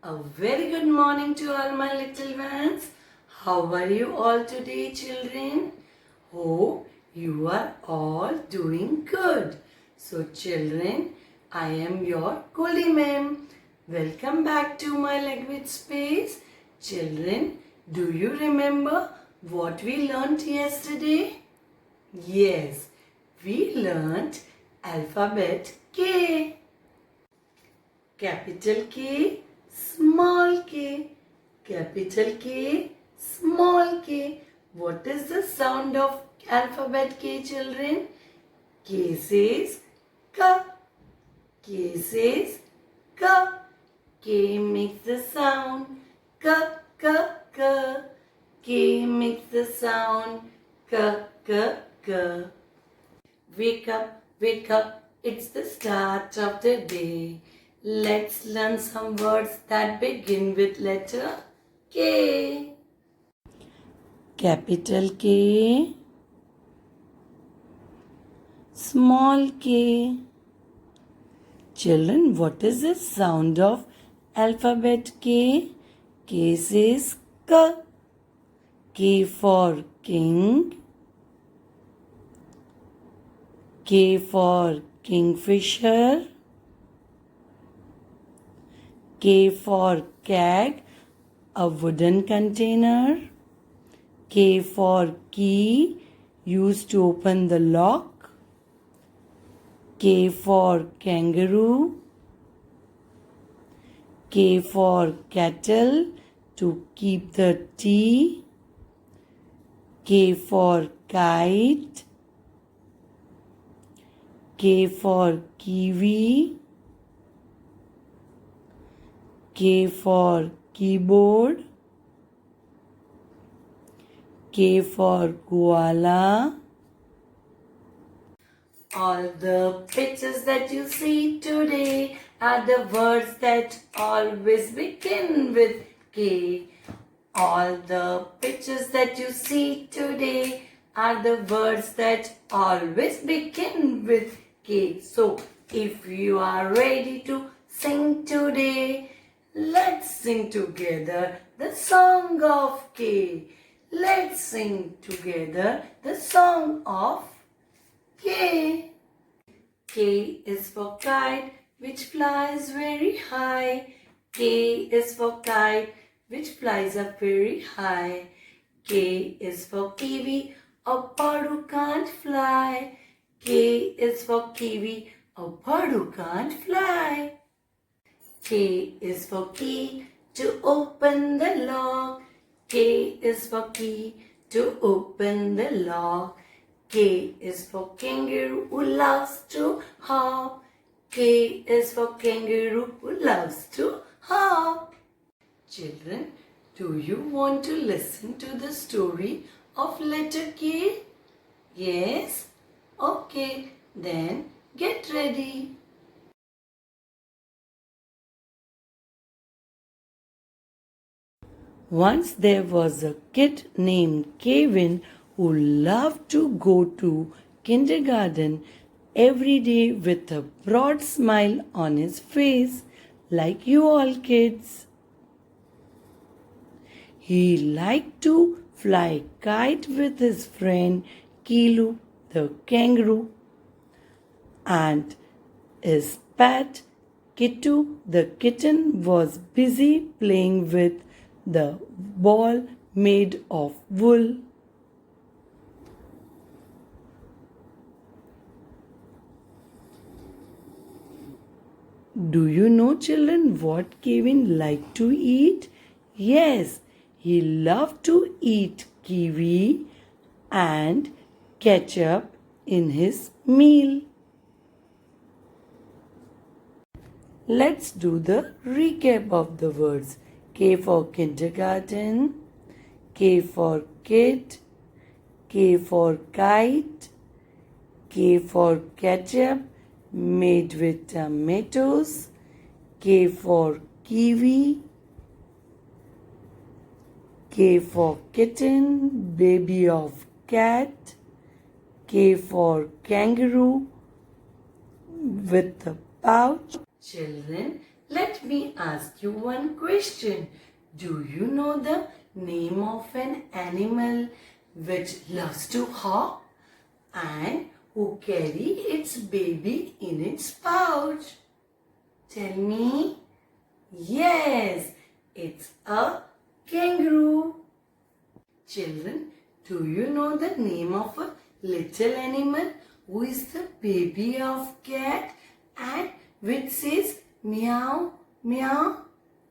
A very good morning to all my little ones. How are you all today, children? Hope you are all doing good. So, children, I am your Koli ma'am. Welcome back to my language space. Children, do you remember what we learnt yesterday? Yes, we learnt alphabet K. Capital K, small k. Capital K, small k. What is the sound of alphabet K, children? K says ka. K says ka. K makes the sound ka ka ka. K makes the sound ka ka ka. Wake up, it's the start of the day. Let's learn some words that begin with letter K. Capital K, small k. Children, what is the sound of alphabet K? K says K. K for king. K for kingfisher. K for keg, a wooden container. K for key, used to open the lock. K for kangaroo. K for kettle, to keep the tea. K for kite. K for kiwi. K for keyboard. K for koala. All the pictures that you see today are the words that always begin with K. All the pictures that you see today are the words that always begin with K. So, if you are ready to sing today, let's sing together the song of K. Let's sing together the song of K. K is for kite, which flies very high. K is for kite, which flies up very high. K is for kiwi, a bird who can't fly. K is for kiwi, a bird who can't fly. K is for key, to open the lock. K is for key, to open the lock. K is for kangaroo who loves to hop. K is for kangaroo who loves to hop. Children, do you want to listen to the story of letter K? Yes? Okay, then get ready. Once there was a kid named Kevin who loved to go to kindergarten every day with a broad smile on his face, like you all kids. He liked to fly kite with his friend Kilu the kangaroo and his pet Kittu the kitten was busy playing with the ball made of wool. Do you know, children, what Kevin liked to eat? Yes, he loved to eat kiwi and ketchup in his meal. Let's do the recap of the words. K for kindergarten, K for kid, K for kite, K for ketchup made with tomatoes, K for kiwi, K for kitten, baby of cat, K for kangaroo with the pouch. Children, let let me ask you one question. Do you know the name of an animal which loves to hop and who carry its baby in its pouch? Tell me. Yes, it's a kangaroo. Children, do you know the name of a little animal who is the baby of cat and which says meow, meow?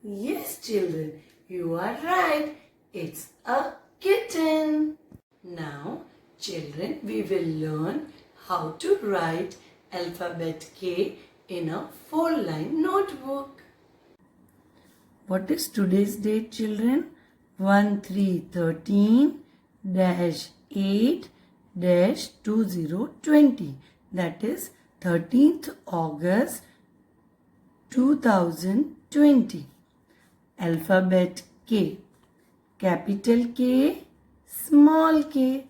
Yes, children, you are right. It's a kitten. Now, children, we will learn how to write alphabet K in a 4-line notebook. What is today's date, children? 13-8-2020. That is 13th August 2020. Alphabet K. Capital K, small k.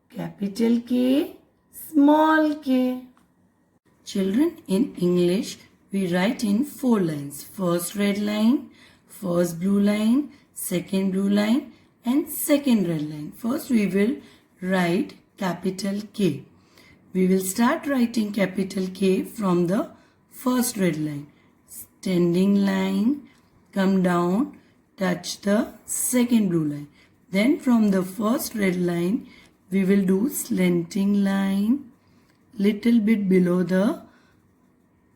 Capital K, small k. Children, in English, we write in 4 lines. First red line, first blue line, second blue line and second red line. First we will write capital K. We will start writing capital K from the first red line. Standing line, come down, touch the second blue line. Then from the first red line, we will do slanting line, little bit below the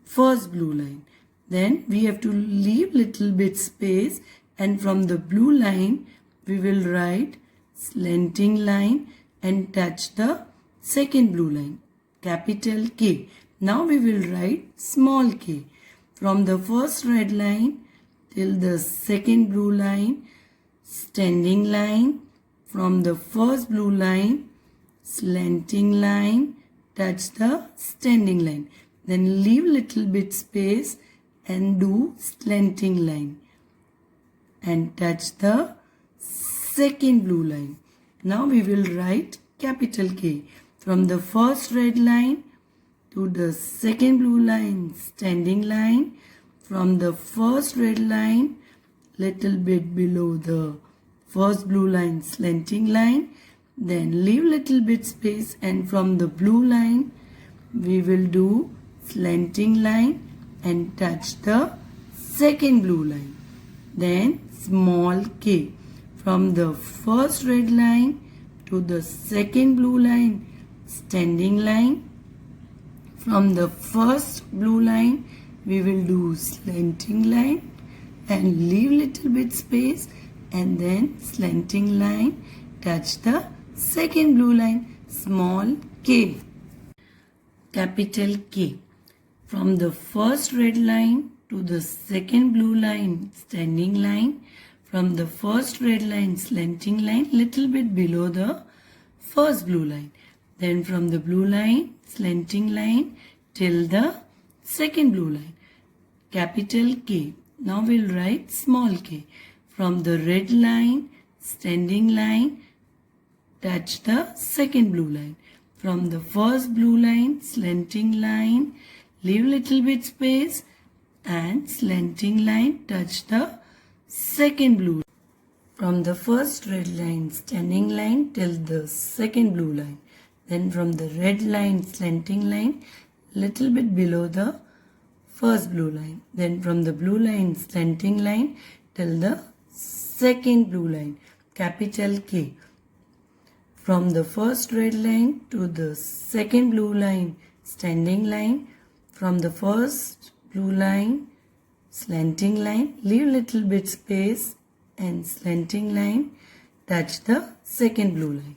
first blue line. Then we have to leave little bit space and from the blue line, we will write slanting line and touch the second blue line, capital K. Now we will write small k. From the first red line till the second blue line, standing line, from the first blue line, slanting line, touch the standing line. Then leave little bit space and do slanting line and touch the second blue line. Now we will write capital K. From the first red line to the second blue line, standing line. From the first red line, little bit below the first blue line, slanting line. Then leave little bit space and from the blue line, we will do slanting line and touch the second blue line. Then small k. From the first red line to the second blue line, standing line. From the first blue line, we will do slanting line and leave little bit space and then slanting line, touch the second blue line, small k. Capital K. From the first red line to the second blue line, standing line. From the first red line, slanting line, little bit below the first blue line. Then from the blue line, slanting line till the second blue line, capital K. Now we'll write small k. From the red line, standing line, touch the second blue line. From the first blue line, slanting line, leave little bit space and slanting line, touch the second blue. From the first red line, standing line till the second blue line. Then from the red line, slanting line, little bit below the first blue line. Then from the blue line, slanting line till the second blue line, capital K. From the first red line to the second blue line, standing line. From the first blue line, slanting line, leave little bit space and slanting line, touch the second blue line.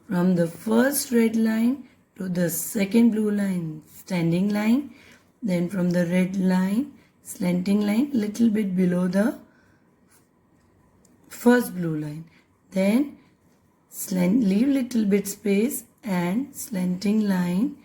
From the first red line to the second blue line, standing line. Then from the red line, slanting line, little bit below the first blue line. Then leave little bit space and slanting line,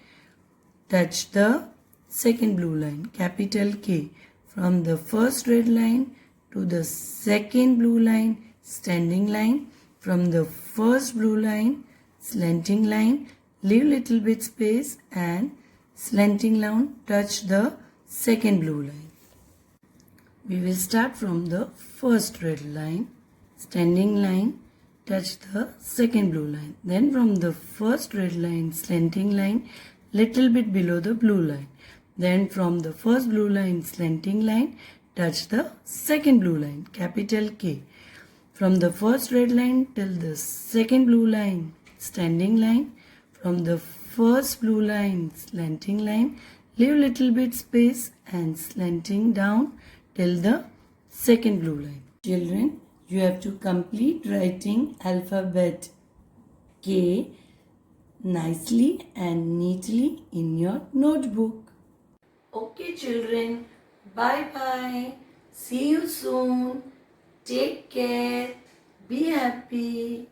touch the second blue line, capital K. From the first red line to the second blue line, standing line. From the first blue line, slanting line, leave little bit space and slanting line, touch the second blue line. We will start from the first red line, standing line, touch the second blue line. Then from the first red line, slanting line, little bit below the blue line. Then from the first blue line, slanting line, touch the second blue line, capital K. From the first red line till the second blue line, standing line. From the first blue line, slanting line, leave little bit space and slanting down till the second blue line. Children, you have to complete writing alphabet K nicely and neatly in your notebook. Okay children, bye bye. See you soon. Take care. Be happy.